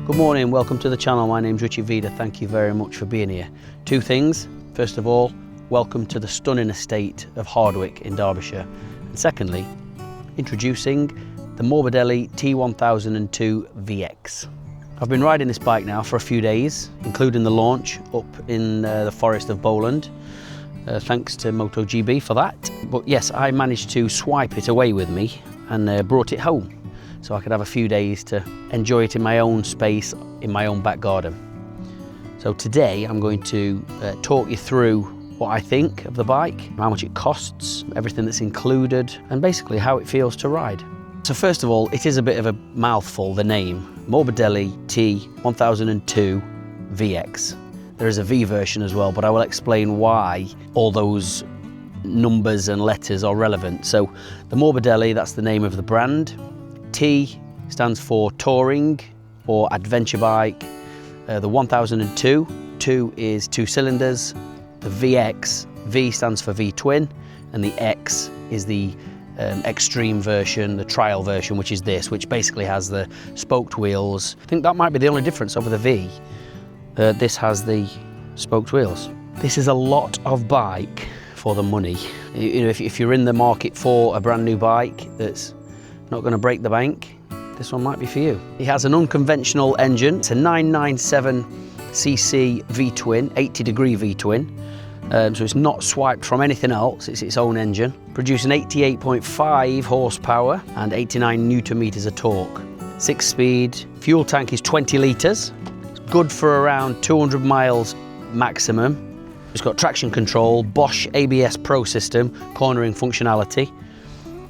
Good morning, welcome to the channel. My name's RichyVida. Thank you very much for being here. Two things. First of all, welcome to the stunning estate of Hardwick in Derbyshire. And secondly, introducing the Morbidelli T1002VX. I've been riding this bike now for a few days, including the launch up in the forest of Bowland. Thanks to MotoGB for that. But yes, I managed to swipe it away with me and brought it home, so I could have a few days to enjoy it in my own space, in my own back garden. So today I'm going to talk you through what I think of the bike, how much it costs, everything that's included, and basically how it feels to ride. So first of all, it is a bit of a mouthful, the name, Morbidelli T1002VX. There is a V version as well, but I will explain why all those numbers and letters are relevant. So the Morbidelli, that's the name of the brand. T stands for touring or adventure bike. The 1002, 2 is 2 cylinders. The VX, V stands for V-twin, and the X is the extreme version, the trial version, which is this, which basically has the spoked wheels. I think that might be the only difference over the V. This has the spoked wheels. This is a lot of bike for the money. You know, if you're in the market for a brand new bike that's not going to break the bank, this one might be for you. It has an unconventional engine. It's a 997cc V-twin, 80-degree V-twin. So it's not swiped from anything else, it's its own engine. Producing 88.5 horsepower and 89 newton meters of torque. 6-speed, fuel tank is 20 litres. It's good for around 200 miles maximum. It's got traction control, Bosch ABS Pro system, cornering functionality.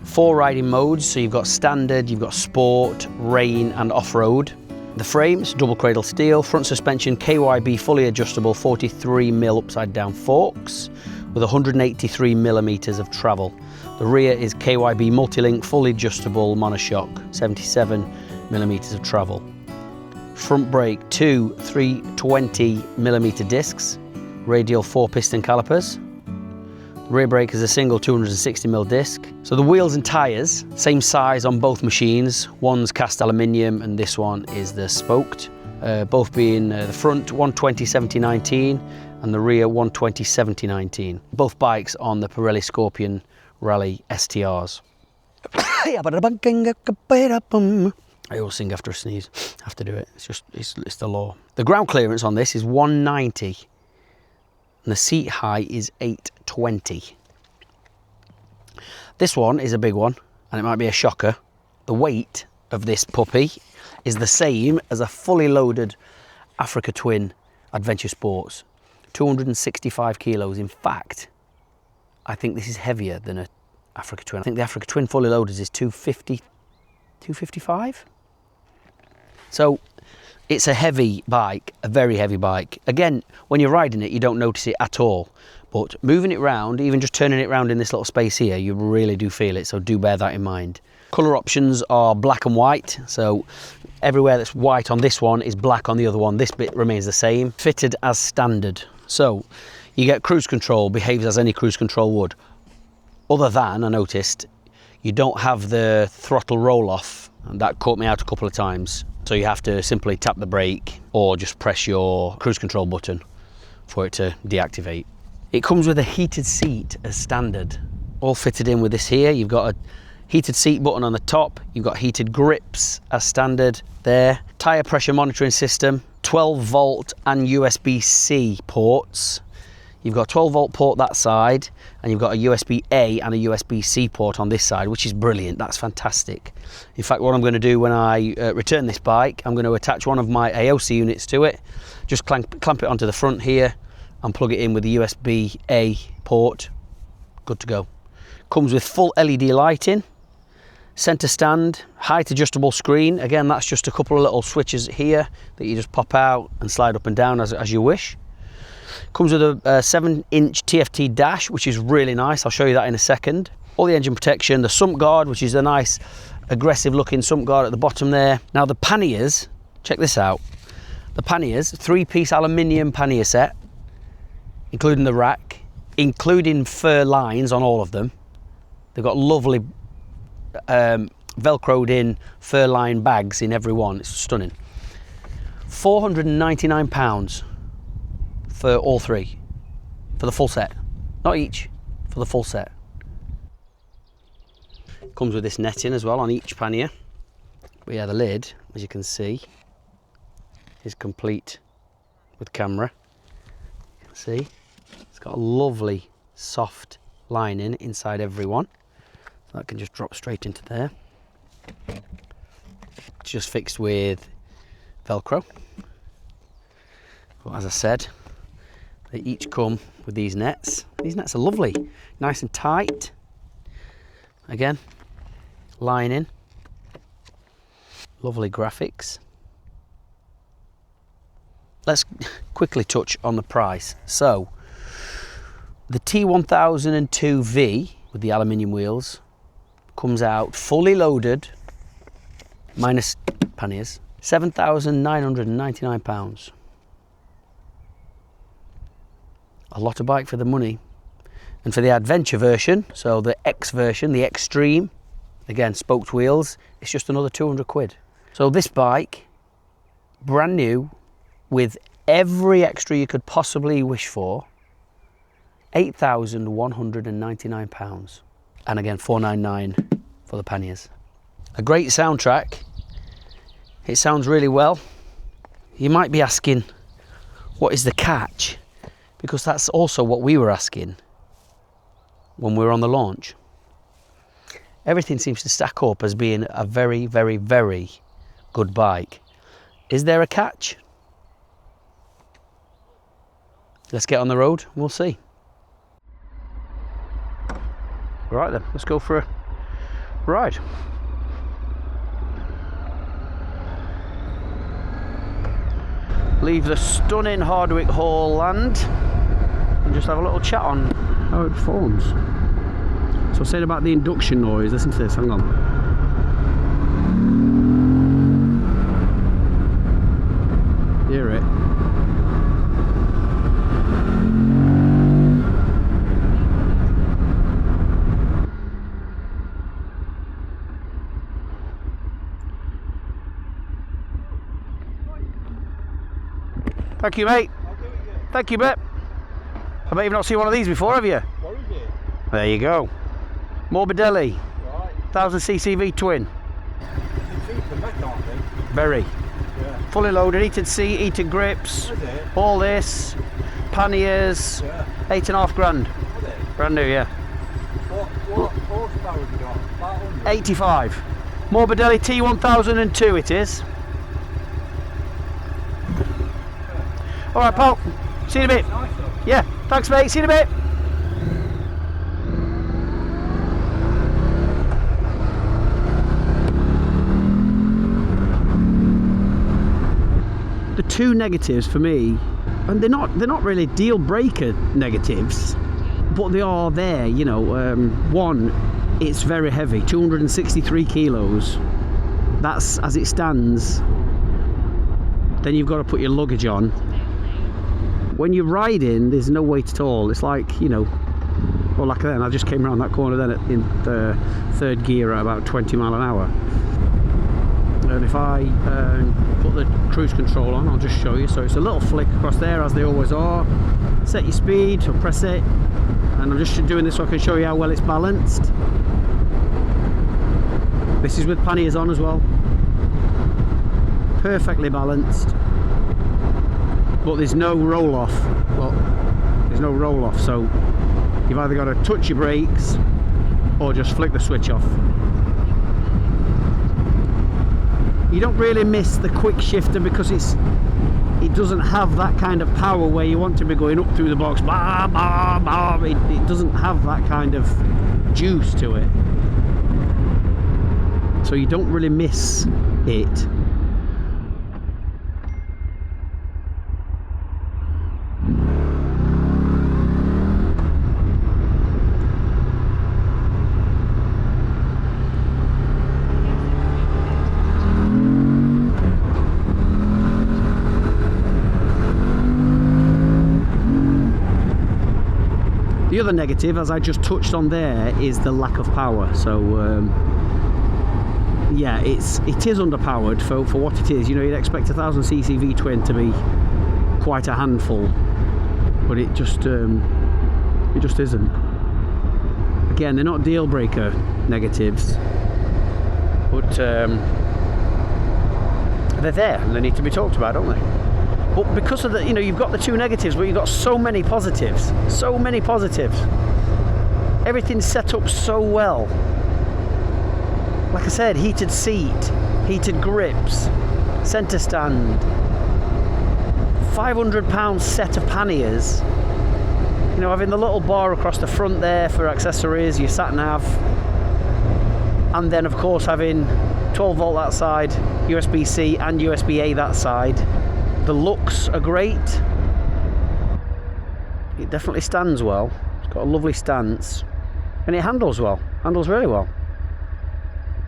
4 riding modes, so you've got standard, you've got sport, rain and off-road. The frames, double cradle steel, front suspension KYB fully adjustable 43mm upside down forks with 183 millimeters of travel. The rear is KYB multi-link fully adjustable monoshock, 77 millimeters of travel. Front brake, 2 320mm discs, radial 4 piston calipers. Rear brake is a single 260mm disc. So the wheels and tyres, same size on both machines. One's cast aluminium and this one is the spoked. Both being the front 120/70/19 and the rear 120/70/19. Both bikes on the Pirelli Scorpion Rally STRs. I always sing after a sneeze. I have to do it. It's the law. The ground clearance on this is 190. And the seat height is 820. This one is a big one, and it might be a shocker. The weight of this puppy is the same as a fully loaded Africa Twin Adventure Sports, 265 kilos. In fact, I think this is heavier than an Africa Twin. I think the Africa Twin fully loaded is 250, 255. So it's a heavy bike, a very heavy bike. Again, when you're riding it, you don't notice it at all. But moving it round, even just turning it round in this little space here, you really do feel it, so do bear that in mind. Colour options are black and white, so everywhere that's white on this one is black on the other one. This bit remains the same. Fitted as standard. So you get cruise control, behaves as any cruise control would. Other than, I noticed, you don't have the throttle roll off, and that caught me out a couple of times. So you have to simply tap the brake or just press your cruise control button for it to deactivate. It comes with a heated seat as standard, all fitted in with this here. You've got a heated seat button on the top. You've got heated grips as standard there. Tyre pressure monitoring system, 12 volt and USB-C ports. You've got a 12 volt port that side, and you've got a USB-A and a USB-C port on this side, which is brilliant. That's fantastic. In fact, what I'm going to do when I return this bike, I'm going to attach one of my AOC units to it, just clamp it onto the front here and plug it in with the USB-A port. Good to go. Comes with full LED lighting, center stand, height adjustable screen. Again, that's just a couple of little switches here that you just pop out and slide up and down as you wish. Comes with a 7-inch TFT dash, which is really nice. I'll show you that in a second. All the engine protection, the sump guard, which is a nice aggressive looking sump guard at the bottom there. Now the panniers, check this out. The panniers, 3-piece aluminium pannier set, including the rack, including fur lines on all of them. They've got lovely velcroed in fur line bags in every one. It's stunning. £499 for all three, for the full set. Not each, for the full set. Comes with this netting as well on each pannier. But yeah, the lid, as you can see, is complete with camera. You can see it's got a lovely soft lining inside every one. So that can just drop straight into there. It's just fixed with Velcro. But as I said, they each come with these nets. These nets are lovely, nice and tight. Again, lining, lovely graphics. Let's quickly touch on the price. So, the T1002V with the aluminium wheels comes out fully loaded, minus panniers, £7,999. A lot of bike for the money. And for the adventure version, so the X version, the Extreme, again spoked wheels, it's just another 200 quid. So this bike, brand new, with every extra you could possibly wish for, £8,199. And again, £499 for the panniers. A great soundtrack. It sounds really well. You might be asking, what is the catch? Because that's also what we were asking when we were on the launch. Everything seems to stack up as being a very, very, very good bike. Is there a catch? Let's get on the road, we'll see. Right then, let's go for a ride. Leave the stunning Hardwick Hall land and just have a little chat on how it performs. So I was saying about the induction noise, listen to this, hang on. Hear it? Thank you, mate. Thank you, mate. I bet you've not seen one of these before, have you? What is it? There you go. Morbidelli, Right. 1000cc V twin. It's cheap for mech, aren't they? Very. Yeah. Fully loaded, heated seat, heated grips, Is it? all this, panniers, Yeah. 8.5 grand. Is it? Brand new, yeah. What horsepower have you got? About 100? 85. Morbidelli T1002 it is. Alright, pal. See you in a bit. Nice though. Yeah, thanks, mate. See you in a bit. The two negatives for me, and they're not really deal breaker negatives, but they are there, you know. One, it's very heavy, 263 kilos. That's as it stands. Then you've got to put your luggage on. When you're riding, there's no weight at all. It's like, you know, well, like then I just came around that corner then in the third gear at about 20 mile an hour. And if I put the cruise control on, I'll just show you. So it's a little flick across there, as they always are. Set your speed, or press it. And I'm just doing this so I can show you how well it's balanced. This is with panniers on as well. Perfectly balanced. But there's no roll off. Well, there's no roll off, so you've either got to touch your brakes or just flick the switch off. You don't really miss the quick shifter because it doesn't have that kind of power where you want to be going up through the box. Bah, bah, bah. It doesn't have that kind of juice to it, so you don't really miss it. The other negative, as I just touched on there, is the lack of power. So yeah, it is underpowered for what it is. You know, you'd expect a 1000cc V-twin to be quite a handful, but it just isn't. Again, they're not deal breaker negatives, but they're there and they need to be talked about, don't they? But because of the, you know, you've got the two negatives, but you've got so many positives. So many positives. Everything's set up so well. Like I said, heated seat, heated grips, centre stand, £500 set of panniers. You know, having the little bar across the front there for accessories, your sat nav, and then of course having 12 volt that side, USB-C and USB-A that side. The looks are great. It definitely stands well. It's got a lovely stance, and it handles well. Handles really well.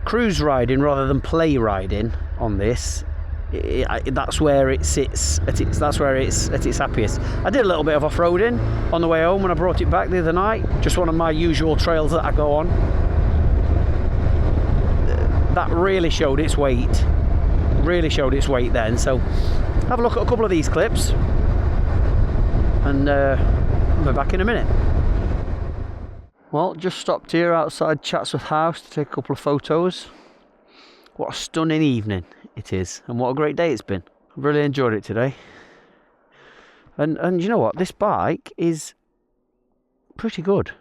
Cruise riding rather than play riding on this, that's where it sits. That's where it's at its happiest. I did a little bit of off-roading on the way home when I brought it back the other night. Just one of my usual trails that I go on. That really showed its weight. Really showed its weight then. So have a look at a couple of these clips, and I'll be back in a minute. Well, just stopped here outside Chatsworth House to take a couple of photos. What a stunning evening it is, and what a great day it's been. I've really enjoyed it today. And you know what? This bike is pretty good.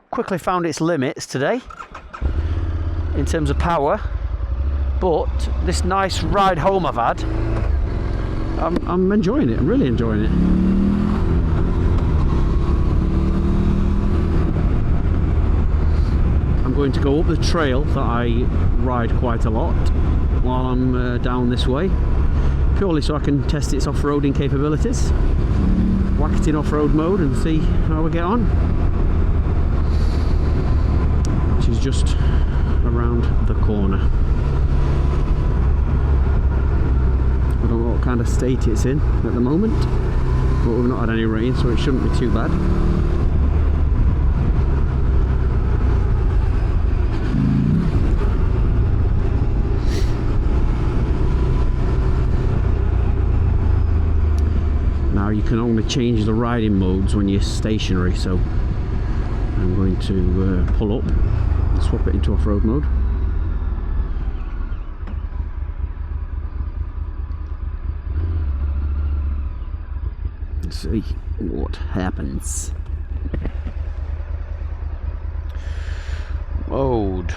Quickly found its limits today in terms of power, but this nice ride home I've had, I'm enjoying it. I'm really enjoying it. I'm going to go up the trail that I ride quite a lot while I'm down this way, purely so I can test its off-roading capabilities, whack it in off-road mode and see how we get on, which is just around the corner. I don't know what kind of state it's in at the moment, but we've not had any rain, so it shouldn't be too bad. Now you can only change the riding modes when you're stationary, so I'm going to pull up and swap it into off-road mode. Let's see what happens. Mode.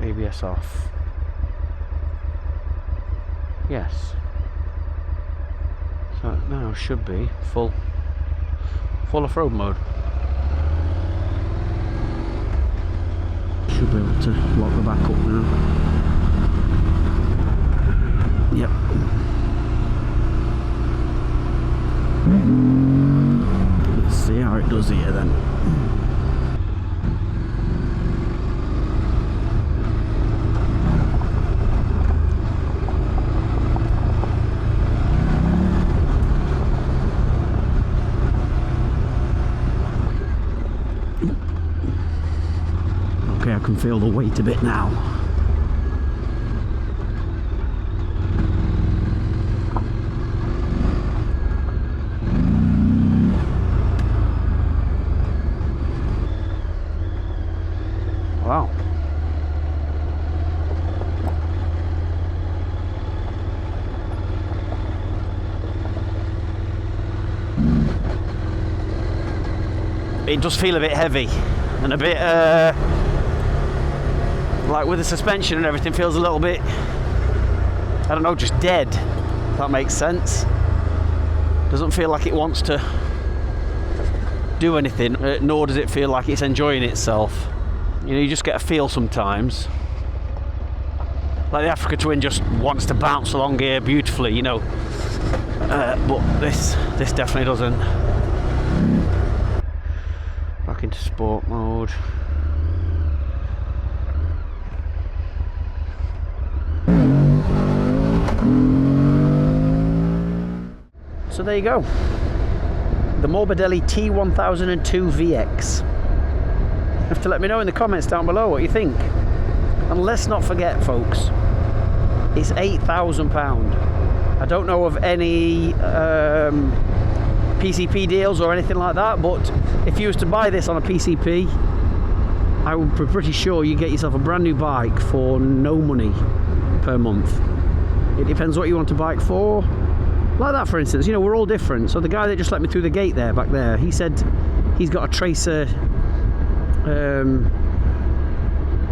ABS off. Yes. So now should be full off-road mode. Should be able to lock the back up now. Yep. Let's see how it does here then. Okay, I can feel the weight a bit now. Wow. It does feel a bit heavy and a bit like with the suspension and everything, feels a little bit, I don't know, just dead, if that makes sense. Doesn't feel like it wants to do anything, nor does it feel like it's enjoying itself. You know, you just get a feel sometimes like the Africa Twin just wants to bounce along here beautifully, you know, but this definitely doesn't. Back into sport mode. So there you go. the Morbidelli T1002VX. You have to let me know in the comments down below what you think. And let's not forget, folks, it's £8,000. I don't know of any PCP deals or anything like that, but if you was to buy this on a PCP, I would be pretty sure you get yourself a brand new bike for no money per month. It depends what you want a bike for. Like that, for instance, you know, we're all different. So the guy that just let me through the gate there, back there, he said he's got a Tracer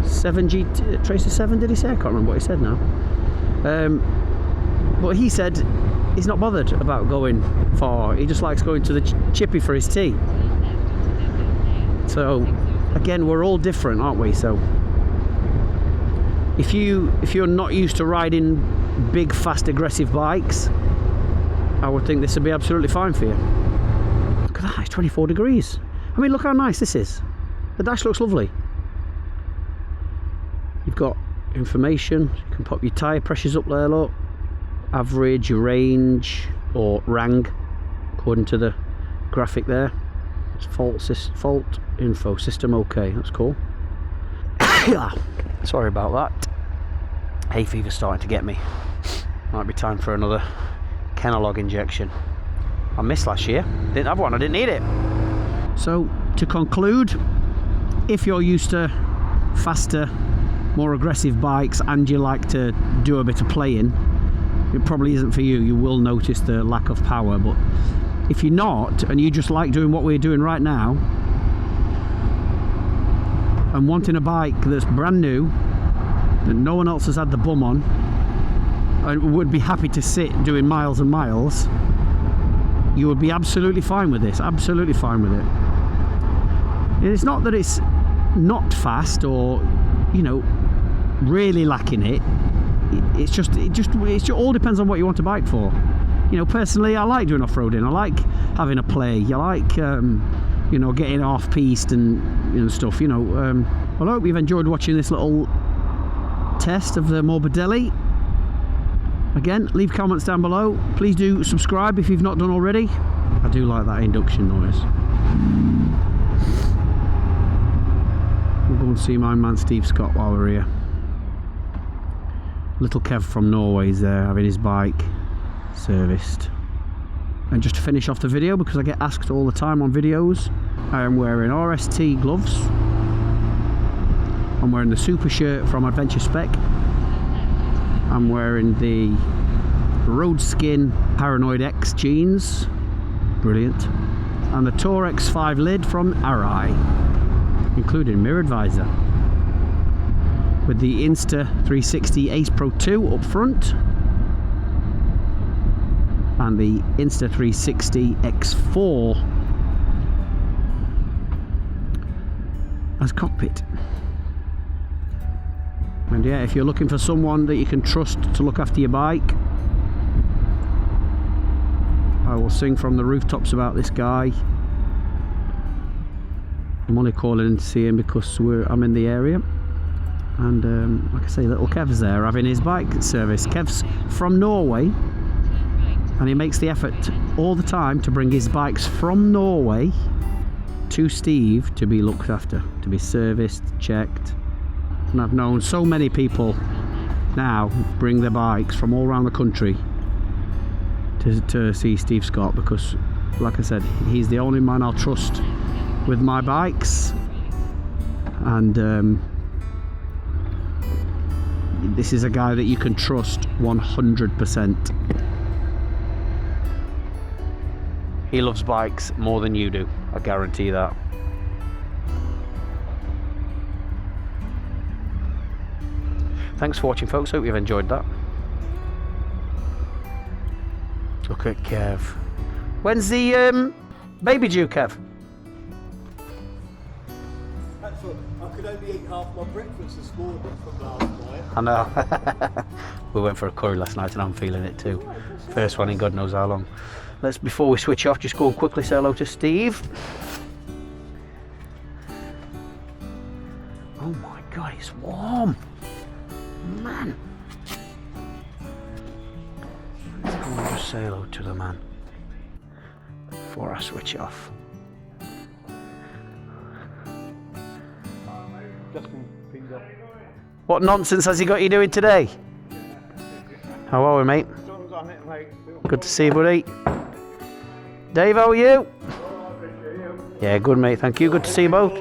7G, Tracer 7, did he say? I can't remember what he said now. But he said he's not bothered about going far. He just likes going to the chippy for his tea. So again, we're all different, aren't we? So if you're not used to riding big, fast, aggressive bikes, I would think this would be absolutely fine for you. Look at that, it's 24 degrees. I mean, look how nice this is. The dash looks lovely. You've got information. You can pop your tyre pressures up there, look. Average, range, or rang, according to the graphic there. It's fault info, system okay, that's cool. Sorry about that. Hay fever's starting to get me. Might be time for another Kenalog injection. I missed last year, didn't have one, I didn't need it. So to conclude, if you're used to faster, more aggressive bikes and you like to do a bit of playing, it probably isn't for you. You will notice the lack of power, but if you're not and you just like doing what we're doing right now and wanting a bike that's brand new, that no one else has had the bum on, and would be happy to sit doing miles and miles, you would be absolutely fine with this. Absolutely fine with it. It's not that it's not fast or, you know, really lacking it. It all depends on what you want a bike for. You know, personally, I like doing off-roading. I like having a play. I like, you know, getting off-piste and, you know, stuff. You know, well, I hope you've enjoyed watching this little test of the Morbidelli. Again, leave comments down below. Please do subscribe if you've not done already. I do like that induction noise. We'll go and see my man Steve Scott while we're here. Little Kev from Norway's there having his bike serviced. And just to finish off the video, because I get asked all the time on videos, I am wearing RST gloves. I'm wearing the super shirt from Adventure Spec. I'm wearing the Road Skin Paranoid X jeans, brilliant, and the Tour X5 lid from Arai, including mirrored visor, with the Insta360 Ace Pro 2 up front and the Insta360 X4 as cockpit. And yeah, if you're looking for someone that you can trust to look after your bike, I will sing from the rooftops about this guy. I'm only calling in to see him because I'm in the area. And like I say, little Kev's there having his bike service. Kev's from Norway, and he makes the effort all the time to bring his bikes from Norway to Steve to be looked after, to be serviced, checked. And I've known so many people now bring their bikes from all around the country to see Steve Scott, because like I said, he's the only man I'll trust with my bikes. And this is a guy that you can trust 100%. He loves bikes more than you do, I guarantee that. Thanks for watching, folks. Hope you've enjoyed that. Look at Kev. When's the baby due, Kev? That's what, I could only eat half my breakfast this morning from last night. I know. We went for a curry last night and I'm feeling it too. First one in God knows how long. Let's, before we switch off, just go and quickly say hello to Steve. Oh my God, it's warm. Man. Let's go and just say hello to the man. before I switch off. What nonsense has he got you doing today? How are we, mate? Good to see you, buddy. Dave, how are you? Yeah, good, mate. Thank you. Good to see you both.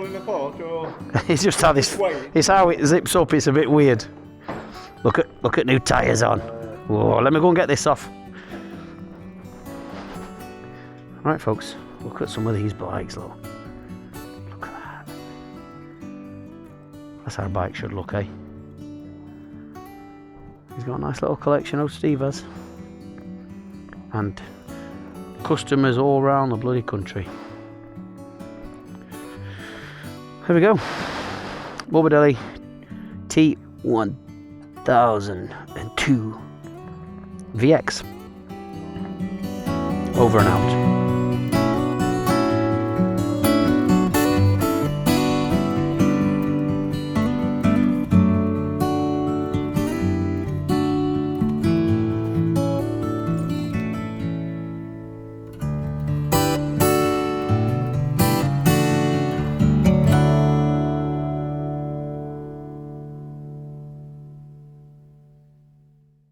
It's just how this. It's how it zips up. It's a bit weird. Look at new tyres on. Whoa, let me go and get this off. Right, folks. Look at some of these bikes. Look at that. That's how a bike should look, eh? He's got a nice little collection, old Steve has. And customers all around the bloody country. Here we go. Morbidelli T1002VX. Over and out.